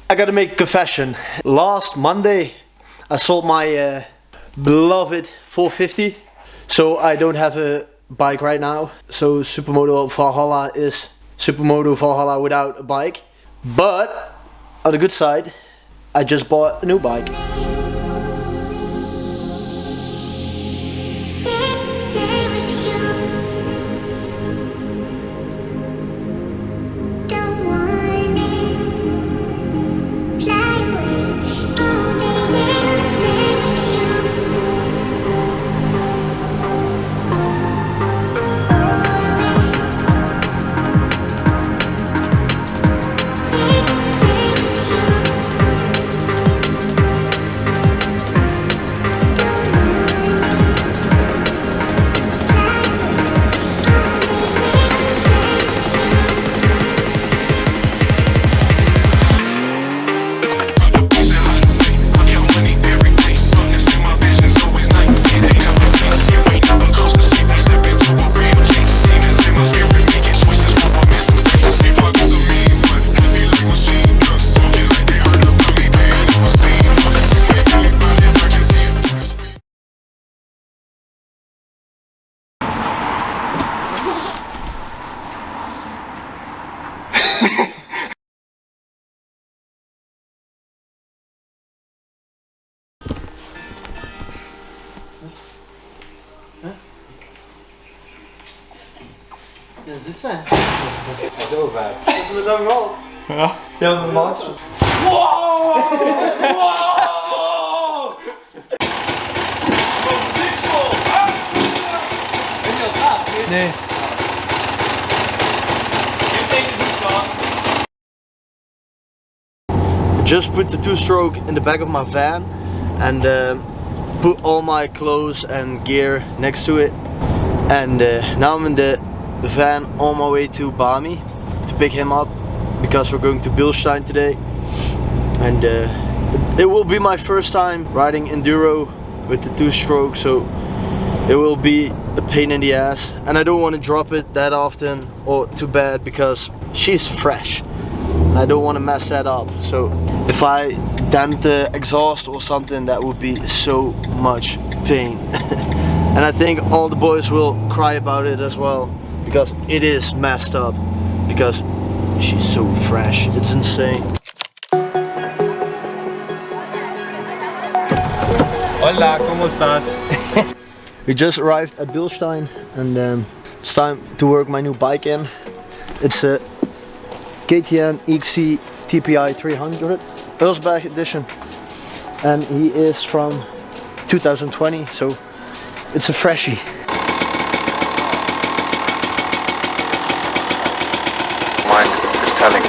I gotta make a confession. Last Monday I sold my beloved 450, so I don't have a bike right now. So Supermotovalhalla is Supermotovalhalla without a bike. But on the good side, I just bought a new bike. Wat is dit zijn? Zo vaak. Is het dan wel? Ja. Ja, met Max. Wow! Wow! Nee. Just put the two-stroke in the back of my van and put all my clothes and gear next to it. And now I'm in the van on my way to Bami to pick him up because we're going to Bilstein today. And it will be my first time riding Enduro with the two-stroke, so it will be a pain in the ass. And I don't want to drop it that often or too bad because she's fresh. I don't want to mess that up. So if I dent the exhaust or something, that would be so much pain. And I think all the boys will cry about it as well, because it is messed up, because she's so fresh. It's insane. Hola, ¿cómo estás? We just arrived at Bilstein and it's time to work my new bike in. It's a KTM XC TPI 300 Earlsbach edition, and he is from 2020, so it's a freshie. Mind is telling me.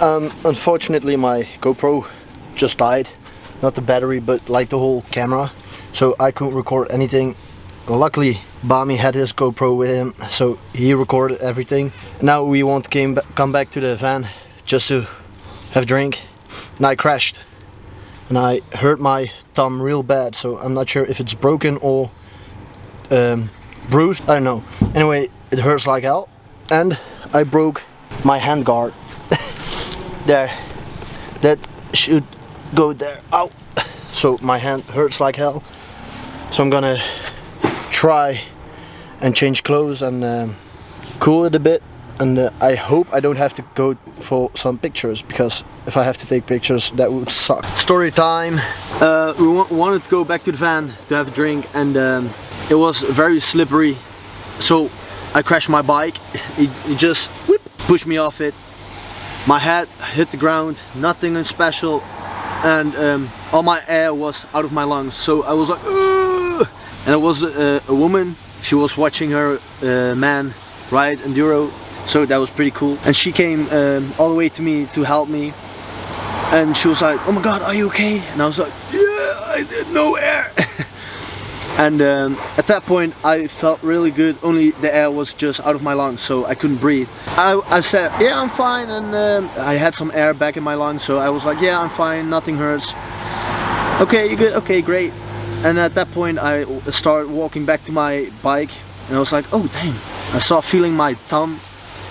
Unfortunately my GoPro just died. Not the battery, but like the whole camera. So I couldn't record anything. Luckily Bami had his GoPro with him, so he recorded everything. Now we want to come back to the van just to have a drink. And I crashed. And I hurt my thumb real bad, so I'm not sure if it's broken or bruised. I don't know. Anyway, it hurts like hell. And I broke my hand guard. There. That should go there. Ow! So my hand hurts like hell. So I'm gonna try and change clothes and cool it a bit. And I hope I don't have to go for some pictures, because if I have to take pictures, that would suck. Story time. We wanted to go back to the van to have a drink, and it was very slippery. So I crashed my bike. It just pushed me off it. My head hit the ground, nothing special, and all my air was out of my lungs. So I was like, ugh! And it was a woman. She was watching her man ride Enduro. So that was pretty cool, and she came all the way to me to help me, and she was like, "Oh my god, are you okay?" And I was like, "Yeah, I did no air." And at that point I felt really good, only the air was just out of my lungs, so I couldn't breathe. I said, "Yeah, I'm fine," and I had some air back in my lungs, so I was like, "Yeah, I'm fine, nothing hurts." "Okay, you good? Okay, great." And at that point I started walking back to my bike, and I was like, "Oh damn." I started feeling my thumb.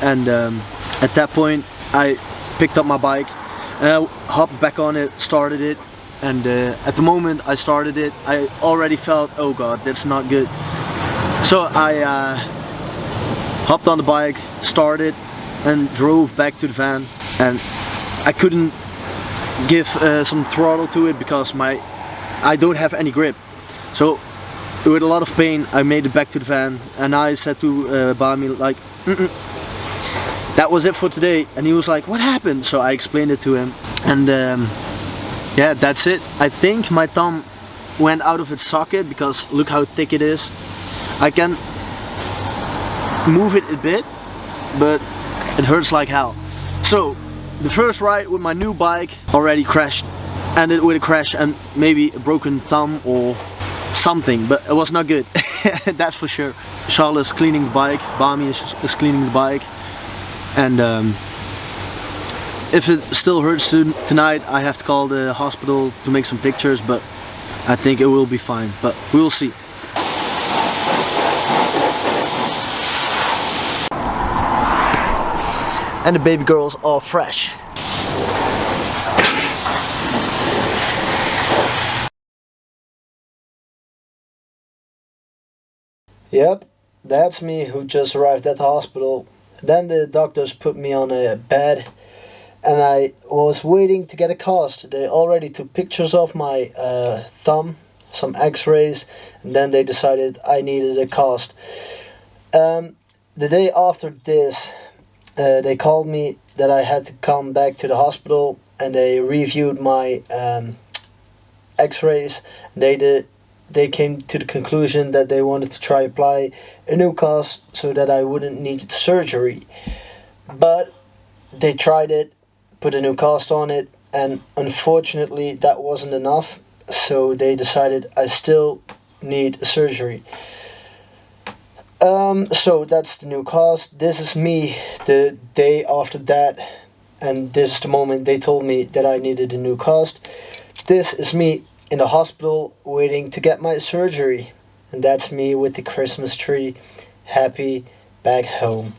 And at that point I picked up my bike and I hopped back on it, started it, and at the moment I started it, I already felt, oh god, that's not good. So I hopped on the bike, started, and drove back to the van, and I couldn't give some throttle to it because I don't have any grip. So with a lot of pain I made it back to the van, and I said to Bami like, that was it for today. And he was like, what happened? So I explained it to him, and yeah, that's it. I think my thumb went out of its socket because look how thick it is. I can move it a bit, but it hurts like hell. So the first ride with my new bike already crashed, ended with a crash and maybe a broken thumb or something, but it was not good. That's for sure. Charles is cleaning the bike, Bami is cleaning the bike, and if it still hurts tonight, I have to call the hospital to make some pictures, but I think it will be fine, but we will see. And the baby girls are fresh. Yep, that's me who just arrived at the hospital. Then the doctors put me on a bed and I was waiting to get a cast. They already took pictures of my thumb, some x-rays, and then they decided I needed a cast. The day after this, they called me that I had to come back to the hospital, and they reviewed my x-rays. They came to the conclusion that they wanted to try apply a new cast so that I wouldn't need surgery. But they tried it, put a new cast on it, and unfortunately that wasn't enough, so they decided I still need a surgery. So that's the new cast. This is me the day after that, and this is the moment they told me that I needed a new cast. This is me in the hospital waiting to get my surgery, and that's me with the Christmas tree, happy back home.